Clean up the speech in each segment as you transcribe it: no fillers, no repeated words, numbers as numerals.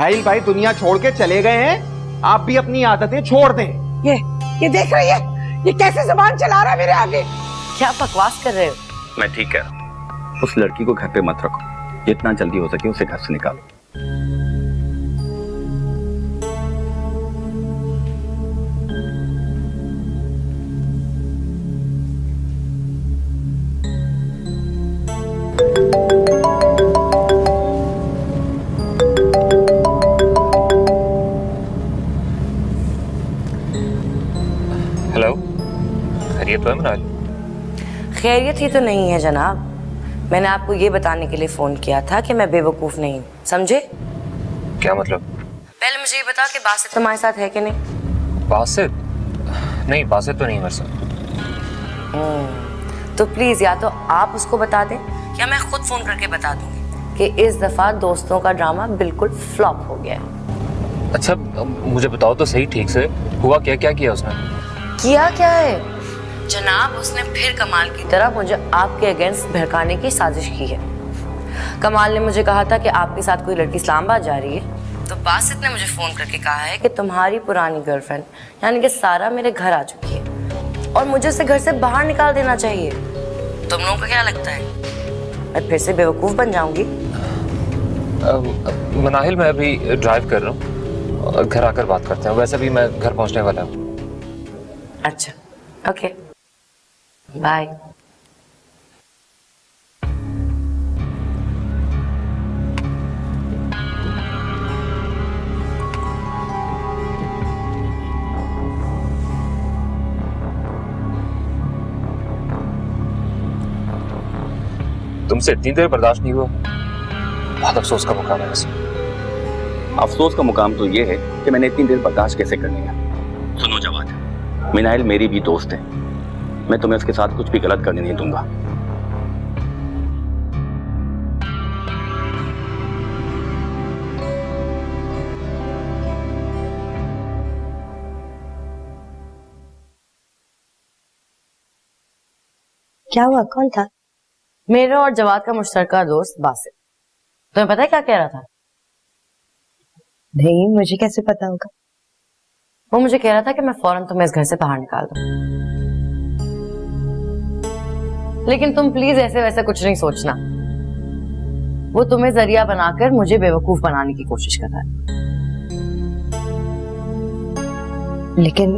मिनाइल भाई दुनिया छोड़ के चले गए हैं, आप भी अपनी आदतें छोड़ दें। ये देख रही है, ये कैसे जुबान चला रहा है मेरे आगे। क्या बकवास कर रहे हो? मैं ठीक कह रहा हूँ। उस लड़की को घर पे मत रखो, जितना जल्दी हो सके उसे घर से निकालो। हेलो, खैरियत तो है मिनाइल? खैरियत ही तो नहीं है जनाब। मैंने आपको ये बताने के लिए फोन किया था कि मैं बेवकूफ नहीं हूँ, समझे? क्या मतलब? पहले मुझे ये बता कि बासित तुम्हारे साथ है कि नहीं? बासित? नहीं, बासित तो नहीं मेरे साथ। तो प्लीज या तो आप उसको बता दें या मैं खुद फोन करके बता दूंगी कि इस दफा दोस्तों का ड्रामा बिल्कुल फ्लॉप हो गया है। अच्छा मुझे बताओ तो सही ठीक से, हुआ क्या? क्या किया उसने? किया क्या है जनाब? उसने फिर कमाल की तरह मुझे आपके अगेंस्ट भड़काने की साजिश की है। कमाल ने मुझे कहा था कि आपके साथ कोई लड़की इस्लामाबाद जा रही है, तो बासित ने मुझे फोन करके कहा है कि तुम्हारी पुरानी गर्लफ्रेंड यानी कि सारा मेरे घर आ चुकी है और मुझे उसे घर से बाहर निकाल देना चाहिए। तुम लोगों को क्या लगता है मैं फिर से बेवकूफ बन जाऊंगी? मनाहिल मैं अभी ड्राइव कर रहा हूँ, घर आकर बात करते हैं। वैसे भी मैं घर पहुँचने वाला हूँ। अच्छा ओके बाय। तुमसे इतनी देर बर्दाश्त नहीं हुआ, बहुत अफसोस का मुकाम है वैसे। अफसोस का मुकाम तो ये है कि मैंने इतनी देर बर्दाश्त कैसे कर लिया। सुनो जवाद, मिनाइल मेरी भी दोस्त है, मैं तुम्हें उसके साथ कुछ भी गलत करने नहीं दूंगा। क्या हुआ? कौन था? मेरा और जवाद का मुश्तरका दोस्त बासित। तुम्हें पता है क्या कह रहा था? नहीं, मुझे कैसे पता होगा? वो मुझे कह रहा था कि मैं फौरन तुम्हें इस घर से बाहर निकाल दूं। लेकिन तुम प्लीज ऐसे वैसे कुछ नहीं सोचना। वो तुम्हें जरिया बनाकर मुझे बेवकूफ बनाने की कोशिश कर रहा है। लेकिन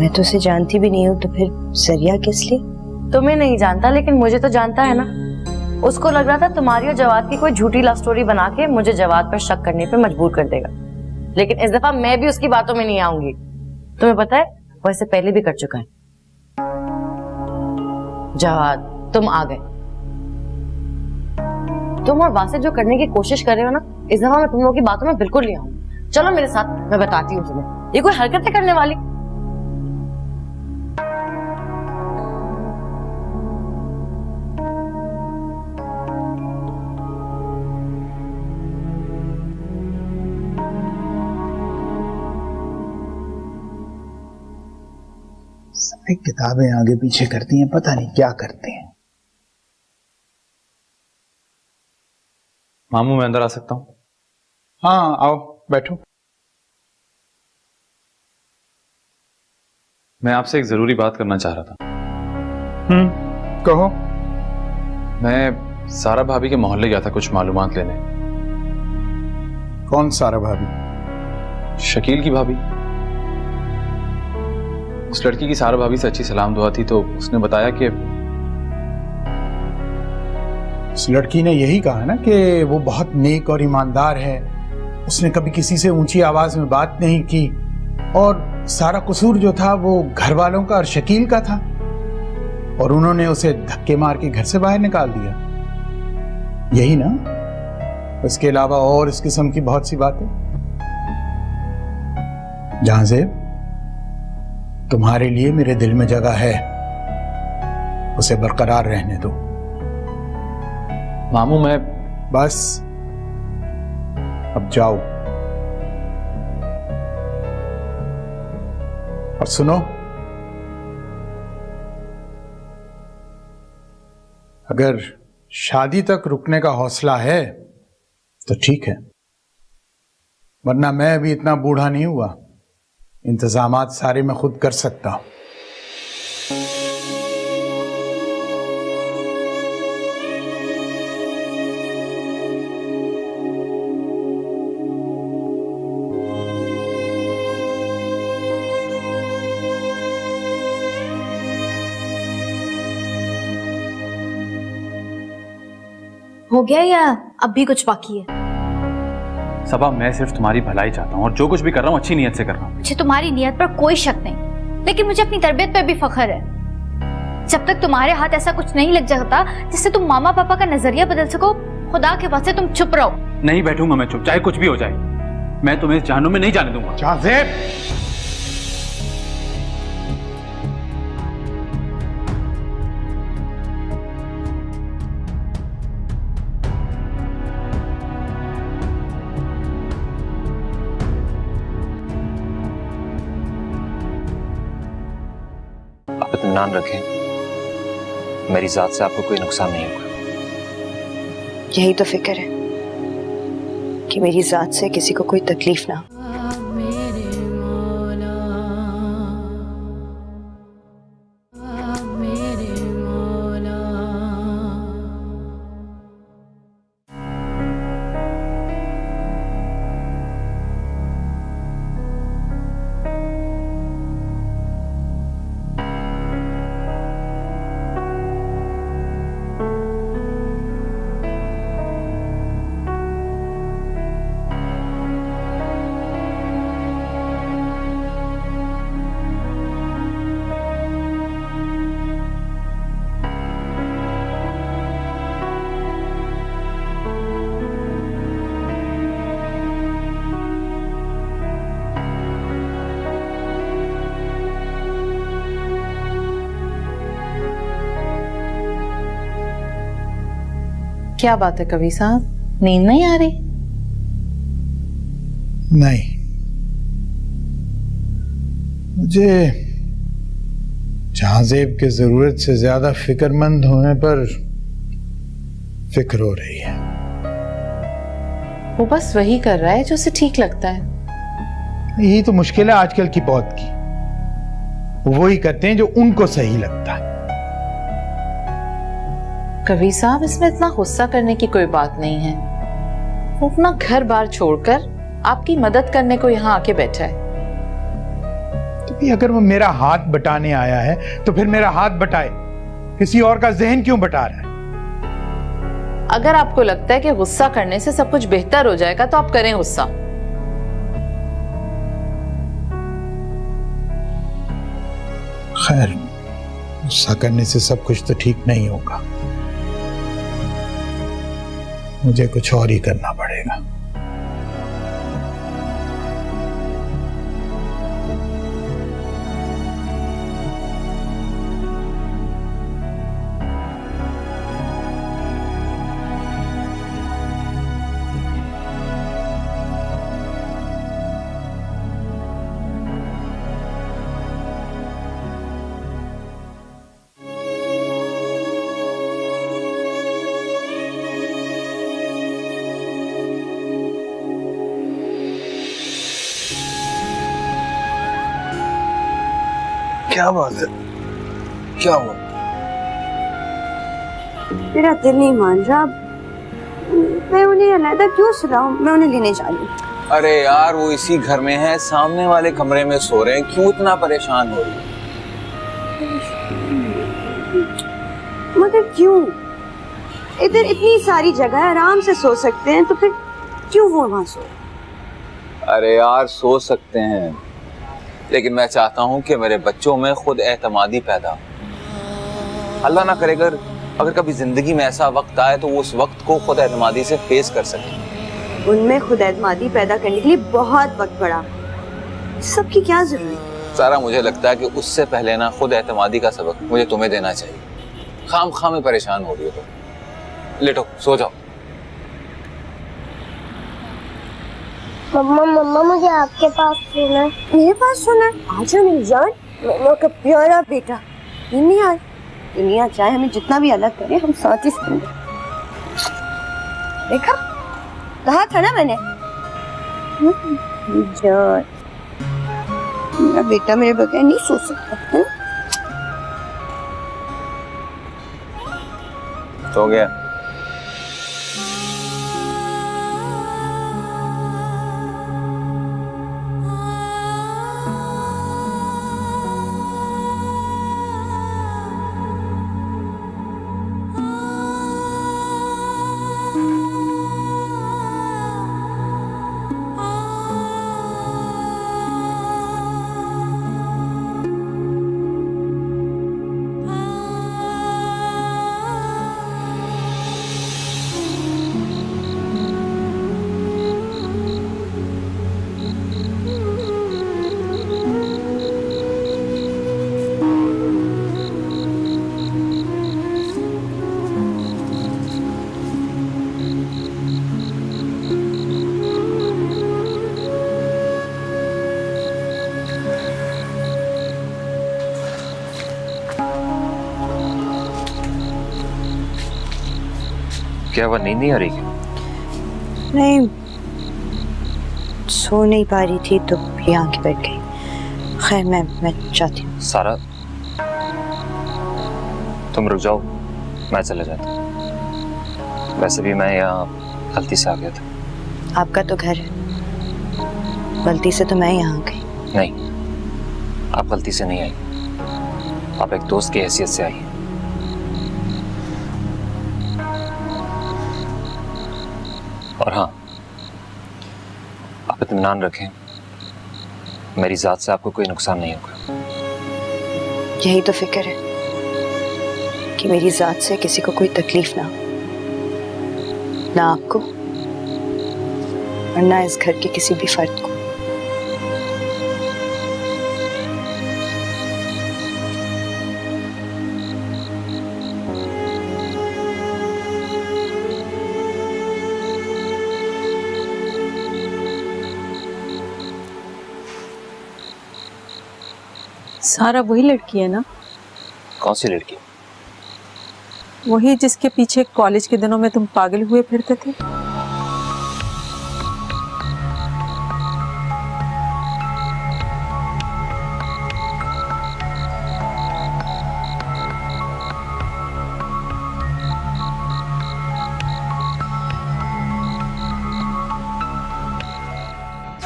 मैं तो उसे जानती भी नहीं हूँ, तो फिर जरिया किस लिए? तुम्हें नहीं जानता लेकिन मुझे तो जानता है ना। उसको लग रहा था तुम्हारी और जवाद की कोई झूठी लव स्टोरी बना के मुझे जवाद पर शक करने पे मजबूर कर देगा, लेकिन इस दफा मैं भी उसकी बातों में नहीं आऊंगी। तुम्हें पता है वो ऐसे पहले भी कर चुका है। जवाद तुम आ गए। तुम और बासित जो करने की कोशिश कर रहे हो ना, इस दफा मैं तुम लोगों की बातों में बिल्कुल नहीं आऊंगी। चलो मेरे साथ, मैं बताती हूँ तुम्हें ये कोई हरकतें करने वाली। सारी किताबें आगे पीछे करती हैं, पता नहीं क्या करते हैं। मामू मैं अंदर आ सकता हूँ? हाँ आओ बैठो। मैं आपसे एक जरूरी बात करना चाह रहा था। कहो। मैं सारा भाभी के मोहल्ले गया था कुछ मालूमात लेने। कौन सारा भाभी? शकील की भाभी। उस लड़की की सारा भाभी से अच्छी सलाम दुआ थी, तो उसने बताया कि उस लड़की ने यही कहा ना कि वो बहुत नेक और ईमानदार है, उसने कभी किसी से ऊंची आवाज में बात नहीं की, और सारा कसूर जो था वो घर वालों का और शकील का था, और उन्होंने उसे धक्के मार के घर से बाहर निकाल दिया। यही ना? इसके अलावा और इस किस्म की बहुत सी बातें। जहां से तुम्हारे लिए मेरे दिल में जगह है, उसे बरकरार रहने दो। मामू मैं बस अब जाओ। और सुनो, अगर शादी तक रुकने का हौसला है तो ठीक है, वरना मैं अभी इतना बूढ़ा नहीं हुआ, इंतजामात सारे मैं खुद कर सकता हूं। हो गया या अब भी कुछ बाकी है? सबा, मैं सिर्फ तुम्हारी भलाई चाहता हूँ और जो कुछ भी कर रहा हूँ अच्छी नीयत से कर रहा हूँ। मुझे तुम्हारी नीयत पर कोई शक नहीं, लेकिन मुझे अपनी तरबियत पर भी फख्र है। जब तक तुम्हारे हाथ ऐसा कुछ नहीं लग जाता जिससे तुम मामा पापा का नजरिया बदल सको, खुदा के वास्ते तुम चुप रहो। नहीं बैठूंगा मैं चुप, चाहे कुछ भी हो जाए। मैं तुम्हें इस जहन्नुम में नहीं जाने दूंगा। जाज़ेब, आप इत्मीनान रखें, मेरी जात से आपको कोई नुकसान नहीं होगा। यही तो फिक्र है कि मेरी जात से किसी को कोई तकलीफ ना हो। क्या बात है कवि साहब, नींद नहीं आ रही? नहीं, मुझे जाज़ेब की जरूरत से ज्यादा फिक्रमंद होने पर फिक्र हो रही है। वो बस वही कर रहा है जो उसे ठीक लगता है। यही तो मुश्किल है आजकल की पौध की, वो ही करते हैं जो उनको सही लगता है। कवि साहब, इसमें इतना गुस्सा करने की कोई बात नहीं है। वो अपना घर बार छोड़कर आपकी मदद करने को यहाँ आके बैठा है। तो अगर वो मेरा हाथ बटाने आया है तो फिर मेरा हाथ बटाए, किसी और का जहन क्यों बटा रहा है? अगर आपको लगता है कि गुस्सा करने से सब कुछ बेहतर हो जाएगा तो आप करें गुस्सा। खैर, गुस्सा करने से सब कुछ तो ठीक नहीं होगा, मुझे कुछ और ही करना पड़ेगा। क्या बात है, क्या हुआ? मेरा दिल नहीं मान रहा, मैं उन्हें अलग क्यों सुलाऊं? मैं उन्हें लेने जा रही हूँ। अरे यार, वो इसी घर में है, सामने वाले कमरे में सो रहे हैं, क्यों इतना परेशान हो रही है? मगर क्यों? इधर इतनी सारी जगह है, आराम से सो सकते हैं, तो फिर क्यों वो वहां सो? अरे यार, सो सकते हैं, लेकिन मैं चाहता हूँ कि मेरे बच्चों में खुद एतमादी पैदा हो। अल्लाह ना करे अगर कभी जिंदगी में ऐसा वक्त आए तो वो उस वक्त को खुद एतमादी से फेस कर सके। उनमें खुद एतमादी पैदा करने के लिए बहुत वक्त पड़ा, सबकी क्या जरूरत? सारा, मुझे लगता है कि उससे पहले ना खुद एतमादी का सबक मुझे तुम्हें देना चाहिए। खाम खाम में परेशान हो रही हो तो लेटो, सो जाओ। मम्मा मम्मा, मुझे आपके पास सोना है। मेरे पास सोना है? आजा मेरी जान, मेरा का प्यारा बेटा। नहीं यार, दुनिया चाहे हमें जितना भी अलग करे, हम साथ ही सोएंगे। देखा, कहा था ना मैंने। जान, मेरा बेटा मेरे बगैर नहीं सो सकता है। सो गया? क्या वह नींद नहीं आ रही? नहीं, सो नहीं पा रही थी तो ये आंखें बैठ गई। खैर मैं चाहती हूँ। सारा, तुम रुक जाओ, मैं चला जाता हूँ। वैसे भी मैं यहाँ गलती से आ गया था। आपका तो घर है, गलती से तो मैं यहाँ आ गई। नहीं, आप गलती से नहीं आई, आप एक दोस्त की हैसियत से आई। और हाँ, आप इत्मीनान रखें, मेरी जात से आपको कोई नुकसान नहीं होगा। यही तो फिक्र है कि मेरी जात से किसी को कोई तकलीफ ना हो, ना आपको और ना इस घर के किसी भी फर्द को। सारा वही लड़की है ना? कौन सी लड़की? वही जिसके पीछे कॉलेज के दिनों में तुम पागल हुए फिरते थे।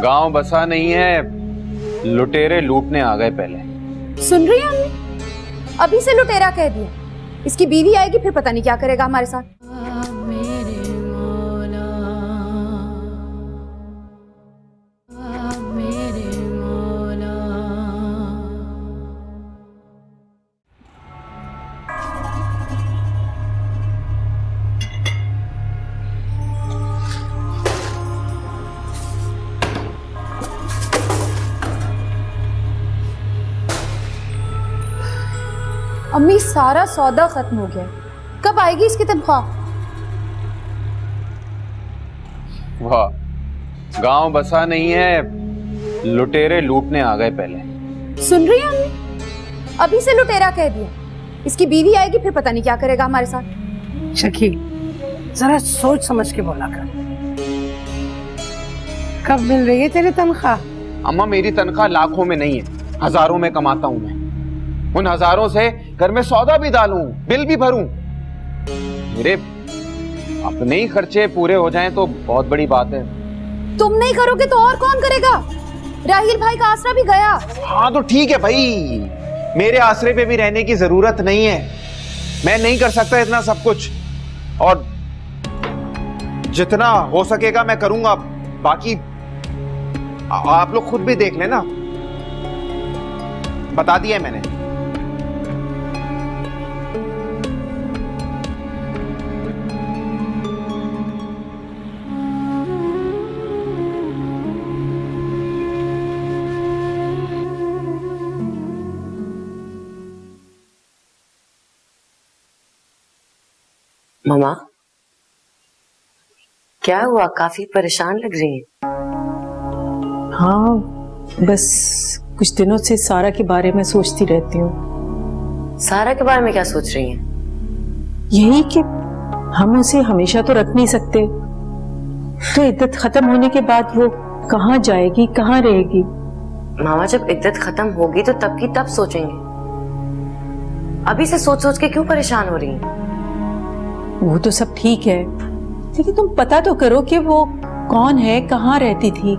गांव बसा नहीं है, लुटेरे लूटने आ गए पहले। सुन रही है अम्मी? अभी से लुटेरा कह दिया। इसकी बीवी आएगी फिर पता नहीं क्या करेगा हमारे साथ। अम्मी, सारा सौदा खत्म हो गया, कब आएगी इसकी तनख्वाह? वाह, गांव बसा नहीं है, लुटेरे लूटने आ गए पहले। सुन रही है अम्मी? अभी से लुटेरा कह दिया। इसकी बीवी आएगी फिर पता नहीं क्या करेगा हमारे साथ। शकील, जरा सोच समझ के बोला कर। कब मिल रही है तेरी तनख्वाह? अम्मा, मेरी तनख्वाह लाखों में नहीं है, हजारों में कमाता हूं मैं। उन हजारों से घर में सौदा भी डालूं, बिल भी भरूं। मेरे अपने ही खर्चे पूरे हो जाएं तो बहुत बड़ी बात है। तुम नहीं करोगे तो और कौन करेगा? राहिल भाई का आसरा भी गया। हाँ तो ठीक है भाई, मेरे आसरे पे भी रहने की जरूरत नहीं है। मैं नहीं कर सकता इतना सब कुछ, और जितना हो सकेगा मैं करूंगा। बाकी आप लोग खुद भी देख लेना, बता दिया मैंने। मामा, क्या हुआ? काफी परेशान लग रही हैं। हाँ, बस कुछ दिनों से सारा के बारे में सोचती रहती हूँ। सारा के बारे में क्या सोच रही हैं? यही कि हम उसे हमेशा तो रख नहीं सकते, तो इद्दत खत्म होने के बाद वो कहाँ जाएगी, कहाँ रहेगी? मामा जब इद्दत खत्म होगी तो तब की तब सोचेंगे। अभी से सोच सोच के क्यों परेशान हो रही हैं? वो तो सब ठीक है, लेकिन तुम पता तो करो कि वो कौन है, कहाँ रहती थी,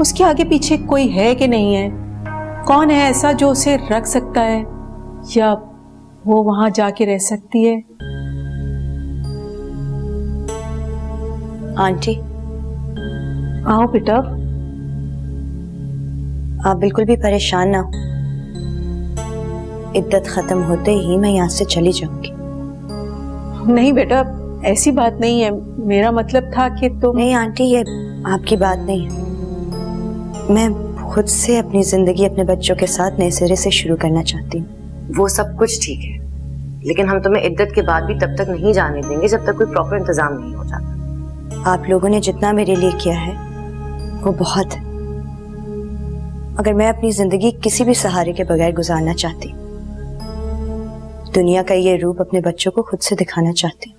उसके आगे पीछे कोई है कि नहीं है, कौन है ऐसा जो उसे रख सकता है या वो वहां जाके रह सकती है। आंटी आओ बेटा। आप बिल्कुल भी परेशान ना हो, इद्दत खत्म होते ही मैं यहाँ से चली जाऊंगी। नहीं बेटा, ऐसी बात नहीं है, मेरा मतलब था कि तुम। नहीं आंटी, ये आपकी बात नहीं है। मैं खुद से अपनी जिंदगी अपने बच्चों के साथ नए सिरे से शुरू करना चाहती हूँ। वो सब कुछ ठीक है, लेकिन हम तुम्हें इद्दत के बाद भी तब तक नहीं जाने देंगे जब तक कोई प्रॉपर इंतजाम नहीं हो जाता। आप लोगों ने जितना मेरे लिए किया है वो बहुत है। अगर मैं अपनी जिंदगी किसी भी सहारे के बगैर गुजारना चाहती, दुनिया का ये रूप अपने बच्चों को खुद से दिखाना चाहती।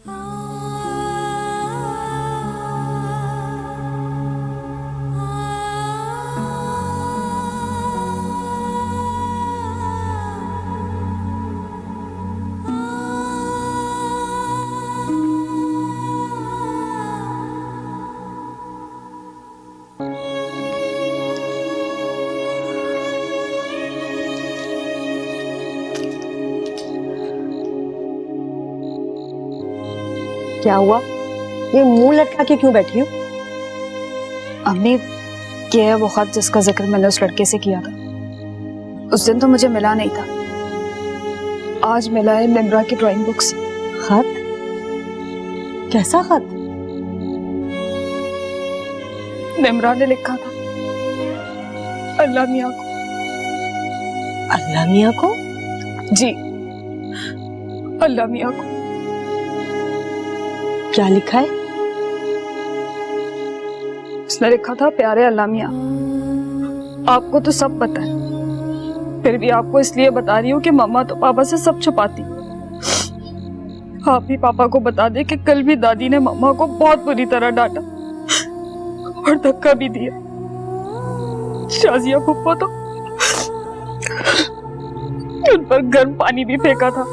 क्या हुआ? ये मुंह लटका के क्यों बैठी हो? अम्मी, ये है वो खत जिसका जिक्र मैंने उस लड़के से किया था। उस दिन तो मुझे मिला नहीं था, आज मिला है निम्रा की ड्राइंग बुक से। खत? कैसा खत? निम्रा ने लिखा था अल्लाह मियां को। अल्लाह मियां को? जी, अल्लाह मियां को। क्या लिखा है? उसने लिखा था, प्यारे अल्लाह मियां, आपको तो सब पता है, फिर भी आपको इसलिए बता रही हूँ कि मम्मा तो पापा से सब छुपाती। आप भी पापा को बता दे कि कल भी दादी ने मम्मा को बहुत बुरी तरह डांटा और धक्का भी दिया। शाजिया फुप्पो तो उन पर गर्म पानी भी फेंका था।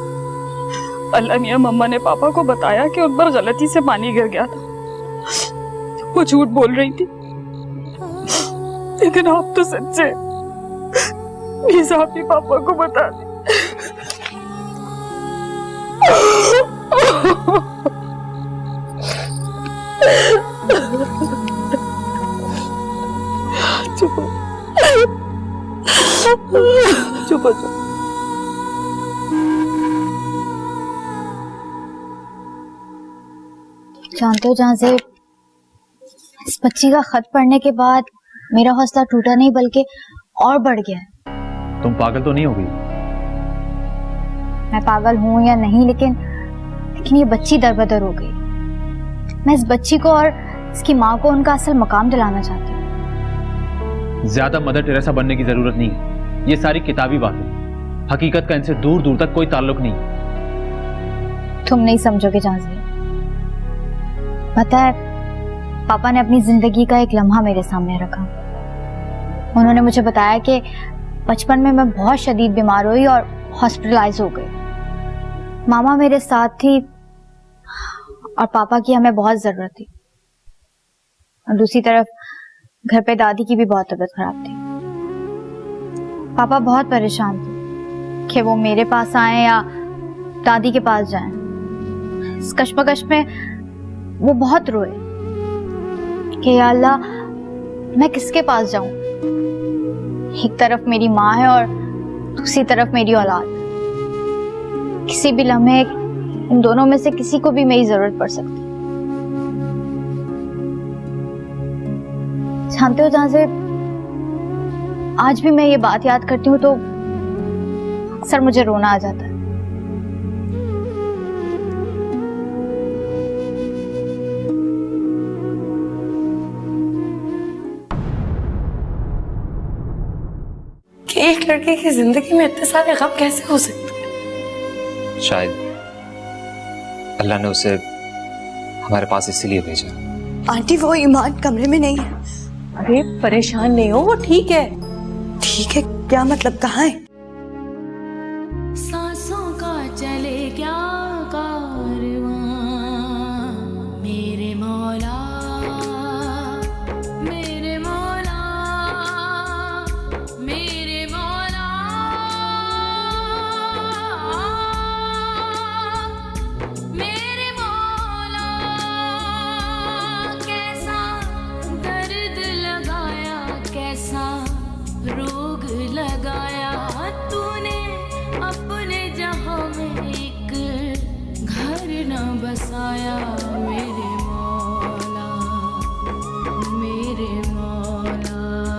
अल्लाह मियां मम्मा ने पापा को बताया कि उन पर गलती से पानी गिर गया था। वो झूठ बोल रही थी, लेकिन आप तो सच्चे। प्लीज आप ही पापा को बता दें। चुप हो, चुप हो, चुप। जानते हो, जहां से इस बच्ची का खत पढ़ने के बाद मेरा हौसला टूटा नहीं बल्कि और बढ़ गया है। तुम पागल तो नहीं हो गई? मैं पागल हूं या नहीं, लेकिन ये बच्ची दरबदर हो गई। मैं इस बच्ची को और इसकी माँ को उनका असल मकाम दिलाना चाहती हूँ। ज्यादा मदर टेरेसा बनने की जरूरत नहीं है। ये सारी किताबी बातें, हकीकत का इनसे दूर दूर तक कोई ताल्लुक नहीं। तुम नहीं समझोगे झांसी। पता है, पापा ने अपनी जिंदगी का एक लम्हा मेरे सामने रखा। उन्होंने मुझे बताया कि बचपन में मैं बहुत शदीद बीमार हुई और हॉस्पिटलाइज हो गई। मामा मेरे साथ थी और पापा की हमें बहुत जरूरत थी। और दूसरी तरफ घर पे दादी की भी बहुत तबीयत खराब थी। पापा बहुत परेशान थे कि वो मेरे पास आए या दादी के पास जाएं। इस कश्मकश में वो बहुत रोए कि या अल्लाह, मैं किसके पास जाऊं? एक तरफ मेरी माँ है और दूसरी तरफ मेरी औलाद। किसी भी लम्हे इन दोनों में से किसी को भी मेरी जरूरत पड़ सकती। जानते हो, जहां से आज भी मैं ये बात याद करती हूँ तो अक्सर मुझे रोना आ जाता है। कि एक लड़के की जिंदगी में इतने सारे गम कैसे हो सकते हैं? शायद अल्लाह ने उसे हमारे पास इसीलिए भेजा। आंटी, वो ईमान कमरे में नहीं है। अरे परेशान नहीं हो, वो ठीक है। ठीक है क्या मतलब, कहाँ है? सांसों का चले क्या कारवां मेरे मौला, मेरे मौला, मेरे मौला, मेरे मौला। कैसा दर्द लगाया, कैसा रोग लगाया तूने अपने जहां में, एक घर न बसाया मेरे